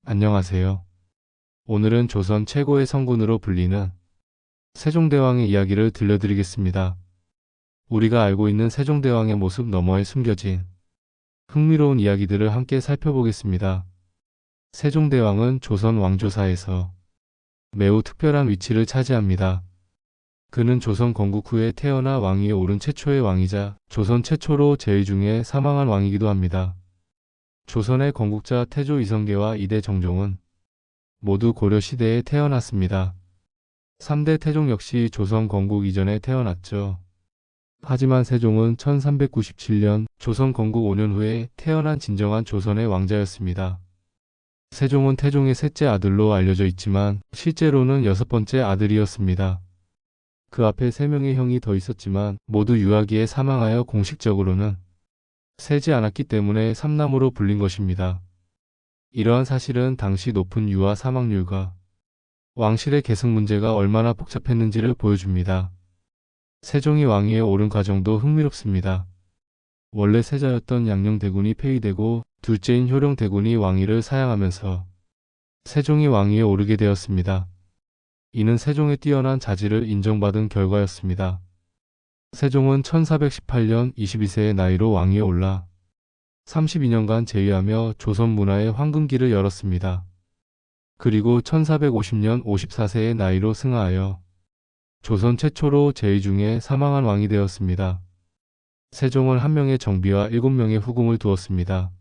안녕하세요. 오늘은 조선 최고의 성군으로 불리는 세종대왕의 이야기를 들려드리겠습니다. 우리가 알고 있는 세종대왕의 모습 너머에 숨겨진 흥미로운 이야기들을 함께 살펴보겠습니다. 세종대왕은 조선 왕조사에서 매우 특별한 위치를 차지합니다. 그는 조선 건국 후에 태어나 왕위에 오른 최초의 왕이자 조선 최초로 제위 중에 사망한 왕이기도 합니다. 조선의 건국자 태조 이성계와 이대 정종은 모두 고려시대에 태어났습니다. 3대 태종 역시 조선 건국 이전에 태어났죠. 하지만 세종은 1397년 조선 건국 5년 후에 태어난 진정한 조선의 왕자였습니다. 세종은 태종의 셋째 아들로 알려져 있지만 실제로는 6번째 아들이었습니다. 그 앞에 3명의 형이 더 있었지만 모두 유아기에 사망하여 공식적으로는 세지 않았기 때문에 삼남으로 불린 것입니다. 이러한 사실은 당시 높은 유아 사망률과 왕실의 계승 문제가 얼마나 복잡했는지를 보여줍니다. 세종이 왕위에 오른 과정도 흥미롭습니다. 원래 세자였던 양녕대군이 폐위되고 둘째인 효령대군이 왕위를 사양하면서 세종이 왕위에 오르게 되었습니다. 이는 세종의 뛰어난 자질을 인정받은 결과였습니다. 세종은 1418년 22세의 나이로 왕위에 올라 32년간 제위하며 조선 문화의 황금기를 열었습니다. 그리고 1450년 54세의 나이로 승하하여 조선 최초로 제위 중에 사망한 왕이 되었습니다. 세종은 한 명의 정비와 7명의 후궁을 두었습니다.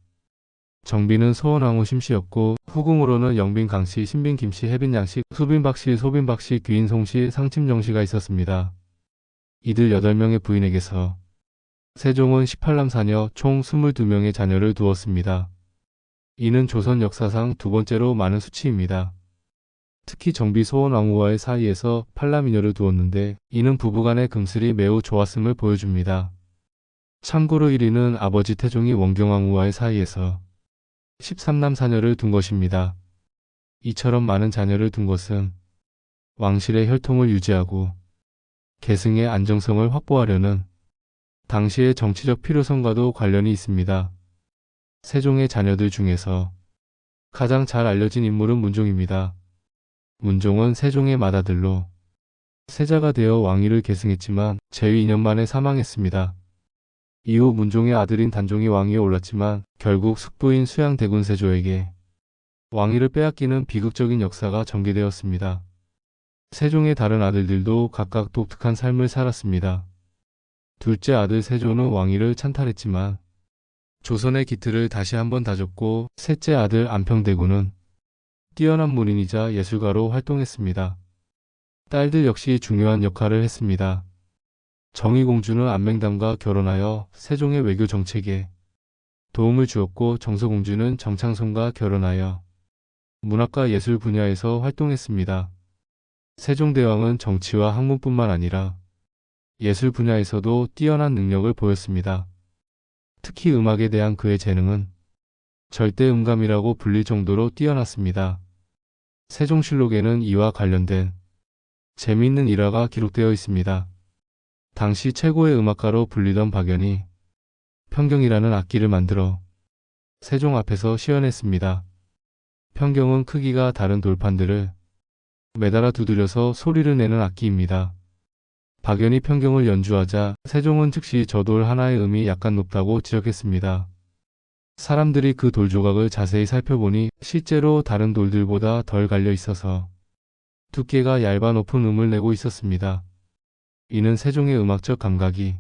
정비는 소원왕후 심씨였고 후궁으로는 영빈 강씨, 신빈 김씨, 혜빈 양씨, 수빈 박씨, 소빈 박씨, 귀인 송씨, 상침 정씨가 있었습니다. 이들 8명의 부인에게서 세종은 18남 4녀 총 22명의 자녀를 두었습니다. 이는 조선 역사상 두 번째로 많은 수치입니다. 특히 정비 소원왕후와의 사이에서 8남이녀를 두었는데 이는 부부간의 금슬이 매우 좋았음을 보여줍니다. 참고로 1위는 아버지 태종이 원경왕후와의 사이에서 13남 4녀를 둔 것입니다. 이처럼 많은 자녀를 둔 것은 왕실의 혈통을 유지하고 계승의 안정성을 확보하려는 당시의 정치적 필요성과도 관련이 있습니다. 세종의 자녀들 중에서 가장 잘 알려진 인물은 문종입니다. 문종은 세종의 맏아들로 세자가 되어 왕위를 계승했지만 제위 2년 만에 사망했습니다. 이후 문종의 아들인 단종이 왕위에 올랐지만 결국 숙부인 수양대군 세조에게 왕위를 빼앗기는 비극적인 역사가 전개되었습니다. 세종의 다른 아들들도 각각 독특한 삶을 살았습니다. 둘째 아들 세조는 왕위를 찬탈했지만 조선의 기틀을 다시 한번 다졌고 셋째 아들 안평대군은 뛰어난 문인이자 예술가로 활동했습니다. 딸들 역시 중요한 역할을 했습니다. 정의공주는 안맹담과 결혼하여 세종의 외교 정책에 도움을 주었고 정서공주는 정창손과 결혼하여 문학과 예술 분야에서 활동했습니다. 세종대왕은 정치와 학문뿐만 아니라 예술 분야에서도 뛰어난 능력을 보였습니다. 특히 음악에 대한 그의 재능은 절대음감이라고 불릴 정도로 뛰어났습니다. 세종실록에는 이와 관련된 재미있는 일화가 기록되어 있습니다. 당시 최고의 음악가로 불리던 박연이 편경이라는 악기를 만들어 세종 앞에서 시연했습니다. 편경은 크기가 다른 돌판들을 매달아 두드려서 소리를 내는 악기입니다. 박연이 편경을 연주하자 세종은 즉시 저 돌 하나의 음이 약간 높다고 지적했습니다. 사람들이 그 돌 조각을 자세히 살펴보니 실제로 다른 돌들보다 덜 갈려 있어서 두께가 얇아 높은 음을 내고 있었습니다. 이는 세종의 음악적 감각이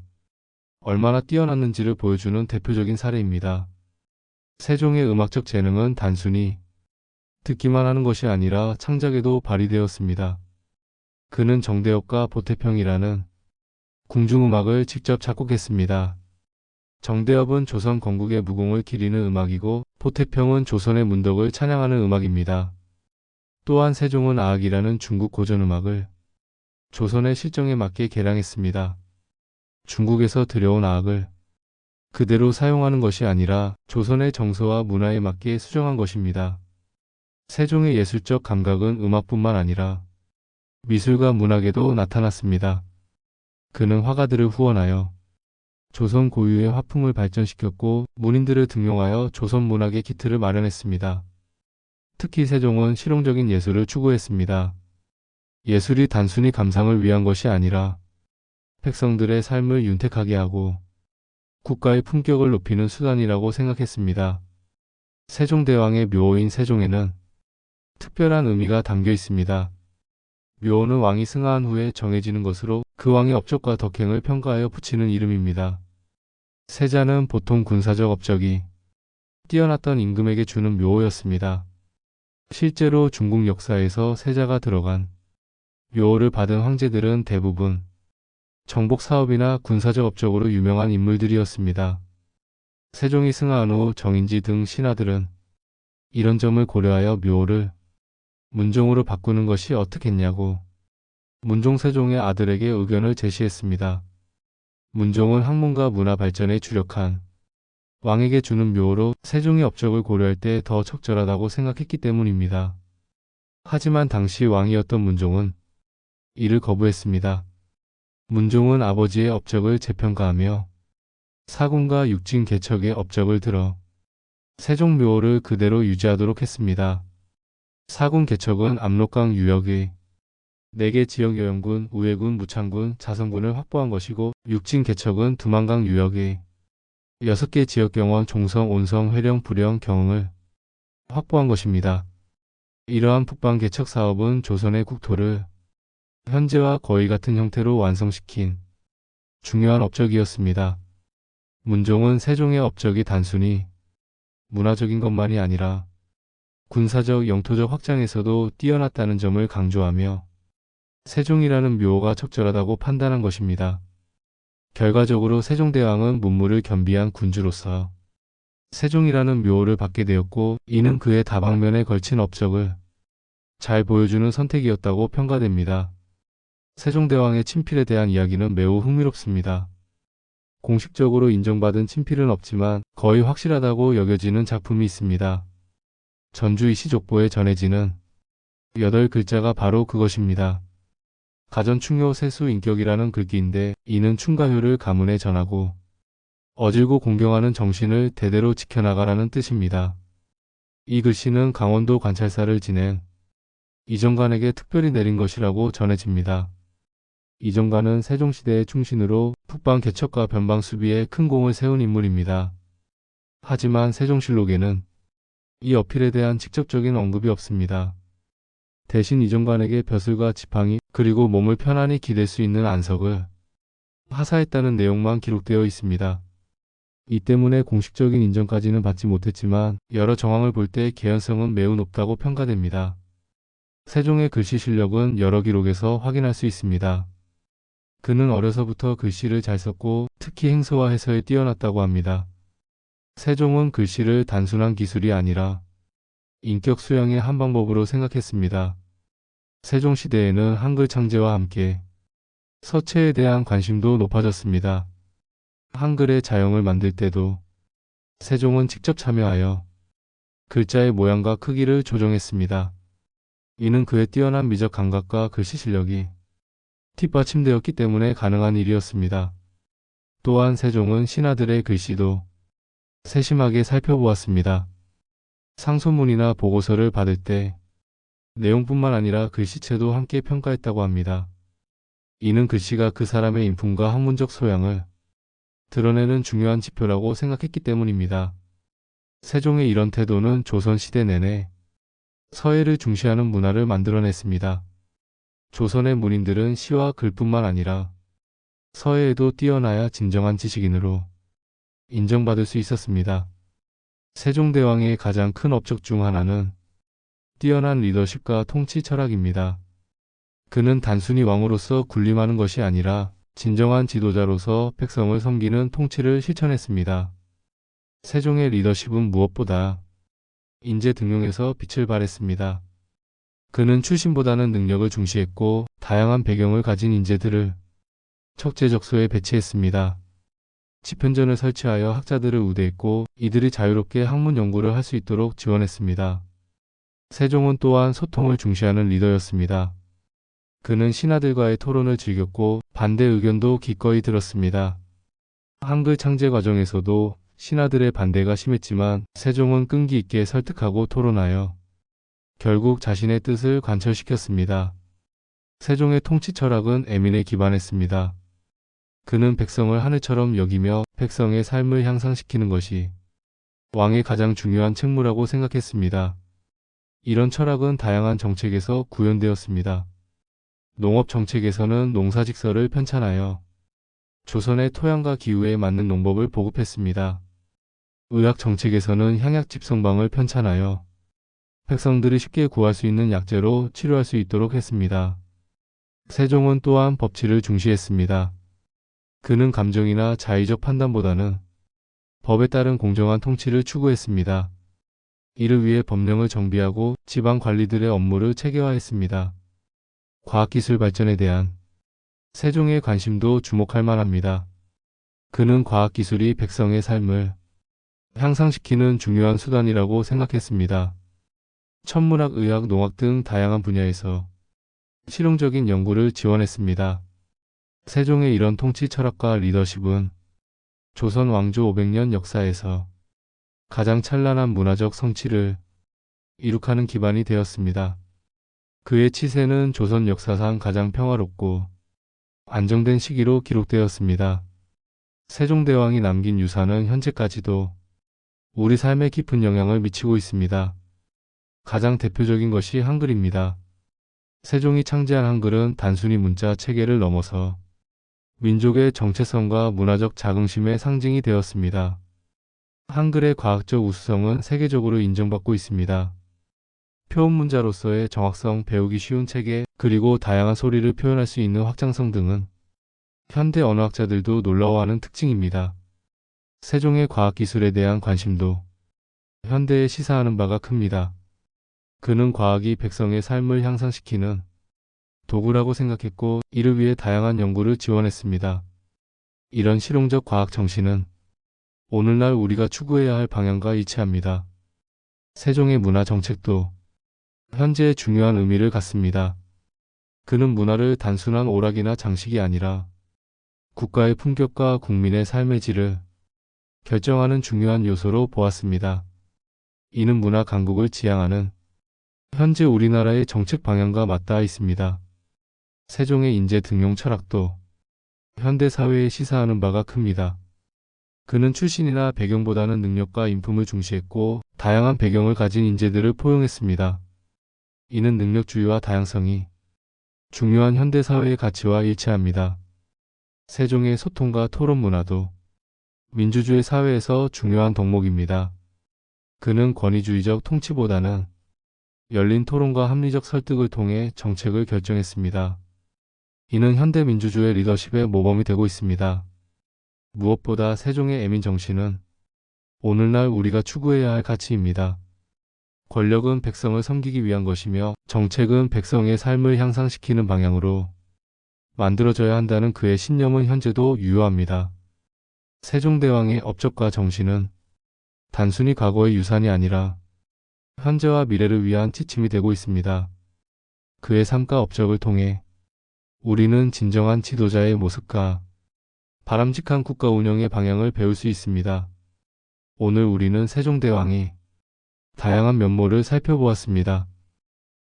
얼마나 뛰어났는지를 보여주는 대표적인 사례입니다. 세종의 음악적 재능은 단순히 듣기만 하는 것이 아니라 창작에도 발휘되었습니다. 그는 정대업과 보태평이라는 궁중음악을 직접 작곡했습니다. 정대업은 조선 건국의 무공을 기리는 음악이고 보태평은 조선의 문덕을 찬양하는 음악입니다. 또한 세종은 아악이라는 중국 고전음악을 조선의 실정에 맞게 개량했습니다. 중국에서 들여온 아악을 그대로 사용하는 것이 아니라 조선의 정서와 문화에 맞게 수정한 것입니다. 세종의 예술적 감각은 음악뿐만 아니라 미술과 문학에도 나타났습니다. 그는 화가들을 후원하여 조선 고유의 화풍을 발전시켰고 문인들을 등용하여 조선 문학의 기틀을 마련했습니다. 특히 세종은 실용적인 예술을 추구했습니다. 예술이 단순히 감상을 위한 것이 아니라 백성들의 삶을 윤택하게 하고 국가의 품격을 높이는 수단이라고 생각했습니다. 세종대왕의 묘호인 세종에는 특별한 의미가 담겨 있습니다. 묘호는 왕이 승하한 후에 정해지는 것으로 그 왕의 업적과 덕행을 평가하여 붙이는 이름입니다. 세자는 보통 군사적 업적이 뛰어났던 임금에게 주는 묘호였습니다. 실제로 중국 역사에서 세자가 들어간 묘호를 받은 황제들은 대부분 정복 사업이나 군사적 업적으로 유명한 인물들이었습니다. 세종이 승하한 후 정인지 등 신하들은 이런 점을 고려하여 묘호를 문종으로 바꾸는 것이 어떻겠냐고 문종 세종의 아들에게 의견을 제시했습니다. 문종은 학문과 문화 발전에 주력한 왕에게 주는 묘호로 세종의 업적을 고려할 때 더 적절하다고 생각했기 때문입니다. 하지만 당시 왕이었던 문종은 이를 거부했습니다. 문종은 아버지의 업적을 재평가하며 사군과 육진 개척의 업적을 들어 세종 묘호를 그대로 유지하도록 했습니다. 사군 개척은 압록강 유역의 4개 지역 여영군, 우회군, 무창군, 자성군을 확보한 것이고 육진 개척은 두만강 유역의 6개 지역 경원, 종성, 온성, 회령, 부령, 경흥을 확보한 것입니다. 이러한 북방 개척 사업은 조선의 국토를 현재와 거의 같은 형태로 완성시킨 중요한 업적이었습니다. 문종은 세종의 업적이 단순히 문화적인 것만이 아니라 군사적, 영토적 확장에서도 뛰어났다는 점을 강조하며 세종이라는 묘호가 적절하다고 판단한 것입니다. 결과적으로 세종대왕은 문무를 겸비한 군주로서 세종이라는 묘호를 받게 되었고 이는 그의 다방면에 걸친 업적을 잘 보여주는 선택이었다고 평가됩니다. 세종대왕의 친필에 대한 이야기는 매우 흥미롭습니다. 공식적으로 인정받은 친필은 없지만 거의 확실하다고 여겨지는 작품이 있습니다. 전주이시족보에 전해지는 8글자가 바로 그것입니다. 가전충효 세수인격이라는 글귀인데 이는 충가효를 가문에 전하고 어질고 공경하는 정신을 대대로 지켜나가라는 뜻입니다. 이 글씨는 강원도 관찰사를 지낸 이정관에게 특별히 내린 것이라고 전해집니다. 이정관은 세종시대의 충신으로 북방 개척과 변방 수비에 큰 공을 세운 인물입니다. 하지만 세종실록에는 이 어필에 대한 직접적인 언급이 없습니다. 대신 이정관에게 벼슬과 지팡이 그리고 몸을 편안히 기댈 수 있는 안석을 하사했다는 내용만 기록되어 있습니다. 이 때문에 공식적인 인정까지는 받지 못했지만 여러 정황을 볼 때 개연성은 매우 높다고 평가됩니다. 세종의 글씨 실력은 여러 기록에서 확인할 수 있습니다. 그는 어려서부터 글씨를 잘 썼고 특히 행서와 해서에 뛰어났다고 합니다. 세종은 글씨를 단순한 기술이 아니라 인격 수양의 한 방법으로 생각했습니다. 세종시대에는 한글 창제와 함께 서체에 대한 관심도 높아졌습니다. 한글의 자형을 만들 때도 세종은 직접 참여하여 글자의 모양과 크기를 조정했습니다. 이는 그의 뛰어난 미적 감각과 글씨 실력이 뒷받침되었기 때문에 가능한 일이었습니다. 또한 세종은 신하들의 글씨도 세심하게 살펴보았습니다. 상소문이나 보고서를 받을 때 내용뿐만 아니라 글씨체도 함께 평가했다고 합니다. 이는 글씨가 그 사람의 인품과 학문적 소양을 드러내는 중요한 지표라고 생각했기 때문입니다. 세종의 이런 태도는 조선시대 내내 서예를 중시하는 문화를 만들어냈습니다. 조선의 문인들은 시와 글뿐만 아니라 서예에도 뛰어나야 진정한 지식인으로 인정받을 수 있었습니다. 세종대왕의 가장 큰 업적 중 하나는 뛰어난 리더십과 통치 철학입니다. 그는 단순히 왕으로서 군림하는 것이 아니라 진정한 지도자로서 백성을 섬기는 통치를 실천했습니다. 세종의 리더십은 무엇보다 인재 등용에서 빛을 발했습니다. 그는 출신보다는 능력을 중시했고 다양한 배경을 가진 인재들을 척제적소에 배치했습니다. 집현전을 설치하여 학자들을 우대했고 이들이 자유롭게 학문 연구를 할 수 있도록 지원했습니다. 세종은 또한 소통을 중시하는 리더였습니다. 그는 신하들과의 토론을 즐겼고 반대 의견도 기꺼이 들었습니다. 한글 창제 과정에서도 신하들의 반대가 심했지만 세종은 끈기 있게 설득하고 토론하여 결국 자신의 뜻을 관철시켰습니다. 세종의 통치 철학은 애민에 기반했습니다. 그는 백성을 하늘처럼 여기며 백성의 삶을 향상시키는 것이 왕의 가장 중요한 책무라고 생각했습니다. 이런 철학은 다양한 정책에서 구현되었습니다. 농업 정책에서는 농사직설을 편찬하여 조선의 토양과 기후에 맞는 농법을 보급했습니다. 의학 정책에서는 향약 집성방을 편찬하여 백성들이 쉽게 구할 수 있는 약재로 치료할 수 있도록 했습니다. 세종은 또한 법치를 중시했습니다. 그는 감정이나 자의적 판단보다는 법에 따른 공정한 통치를 추구했습니다. 이를 위해 법령을 정비하고 지방 관리들의 업무를 체계화했습니다. 과학기술 발전에 대한 세종의 관심도 주목할 만합니다. 그는 과학기술이 백성의 삶을 향상시키는 중요한 수단이라고 생각했습니다. 천문학, 의학, 농학 등 다양한 분야에서 실용적인 연구를 지원했습니다. 세종의 이런 통치 철학과 리더십은 조선 왕조 500년 역사에서 가장 찬란한 문화적 성취를 이룩하는 기반이 되었습니다. 그의 치세는 조선 역사상 가장 평화롭고 안정된 시기로 기록되었습니다. 세종대왕이 남긴 유산은 현재까지도 우리 삶에 깊은 영향을 미치고 있습니다. 가장 대표적인 것이 한글입니다. 세종이 창제한 한글은 단순히 문자 체계를 넘어서 민족의 정체성과 문화적 자긍심의 상징이 되었습니다. 한글의 과학적 우수성은 세계적으로 인정받고 있습니다. 표현문자로서의 정확성, 배우기 쉬운 체계, 그리고 다양한 소리를 표현할 수 있는 확장성 등은 현대 언어학자들도 놀라워하는 특징입니다. 세종의 과학기술에 대한 관심도 현대에 시사하는 바가 큽니다. 그는 과학이 백성의 삶을 향상시키는 도구라고 생각했고 이를 위해 다양한 연구를 지원했습니다. 이런 실용적 과학 정신은 오늘날 우리가 추구해야 할 방향과 일치합니다. 세종의 문화 정책도 현재의 중요한 의미를 갖습니다. 그는 문화를 단순한 오락이나 장식이 아니라 국가의 품격과 국민의 삶의 질을 결정하는 중요한 요소로 보았습니다. 이는 문화 강국을 지향하는 현재 우리나라의 정책 방향과 맞닿아 있습니다. 세종의 인재 등용 철학도 현대 사회에 시사하는 바가 큽니다. 그는 출신이나 배경보다는 능력과 인품을 중시했고 다양한 배경을 가진 인재들을 포용했습니다. 이는 능력주의와 다양성이 중요한 현대 사회의 가치와 일치합니다. 세종의 소통과 토론 문화도 민주주의 사회에서 중요한 덕목입니다. 그는 권위주의적 통치보다는 열린 토론과 합리적 설득을 통해 정책을 결정했습니다. 이는 현대 민주주의 리더십의 모범이 되고 있습니다. 무엇보다 세종의 애민 정신은 오늘날 우리가 추구해야 할 가치입니다. 권력은 백성을 섬기기 위한 것이며 정책은 백성의 삶을 향상시키는 방향으로 만들어져야 한다는 그의 신념은 현재도 유효합니다. 세종대왕의 업적과 정신은 단순히 과거의 유산이 아니라 현재와 미래를 위한 지침이 되고 있습니다. 그의 삶과 업적을 통해 우리는 진정한 지도자의 모습과 바람직한 국가 운영의 방향을 배울 수 있습니다. 오늘 우리는 세종대왕의 다양한 면모를 살펴보았습니다.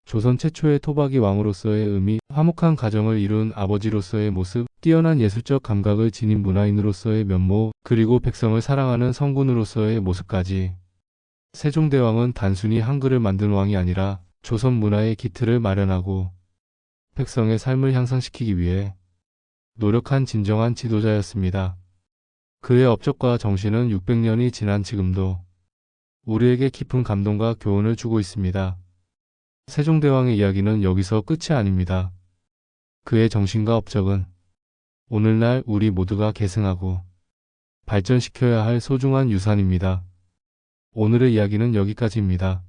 조선 최초의 토박이 왕으로서의 의미, 화목한 가정을 이룬 아버지로서의 모습, 뛰어난 예술적 감각을 지닌 문화인으로서의 면모, 그리고 백성을 사랑하는 성군으로서의 모습까지. 세종대왕은 단순히 한글을 만든 왕이 아니라 조선 문화의 기틀을 마련하고 백성의 삶을 향상시키기 위해 노력한 진정한 지도자였습니다. 그의 업적과 정신은 600년이 지난 지금도 우리에게 깊은 감동과 교훈을 주고 있습니다. 세종대왕의 이야기는 여기서 끝이 아닙니다. 그의 정신과 업적은 오늘날 우리 모두가 계승하고 발전시켜야 할 소중한 유산입니다. 오늘의 이야기는 여기까지입니다.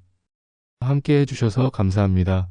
함께 해주셔서 감사합니다.